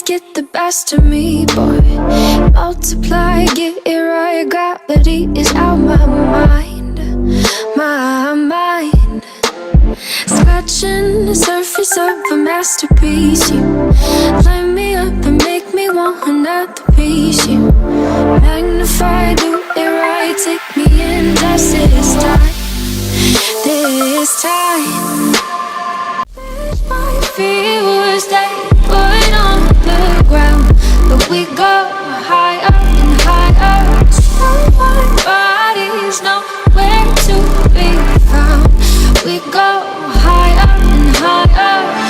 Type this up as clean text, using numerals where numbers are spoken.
always get the best of me, boy. Multiply, get it right. Gravity is out my mind, my mind. Scratching the surface of a masterpiece. You light me up and make me want another piece. You magnify, do it right. Take me in just this time, this time. My feet will stay put on the ground, but we go higher and higher. My body's nowhere to be found. We go higher and higher.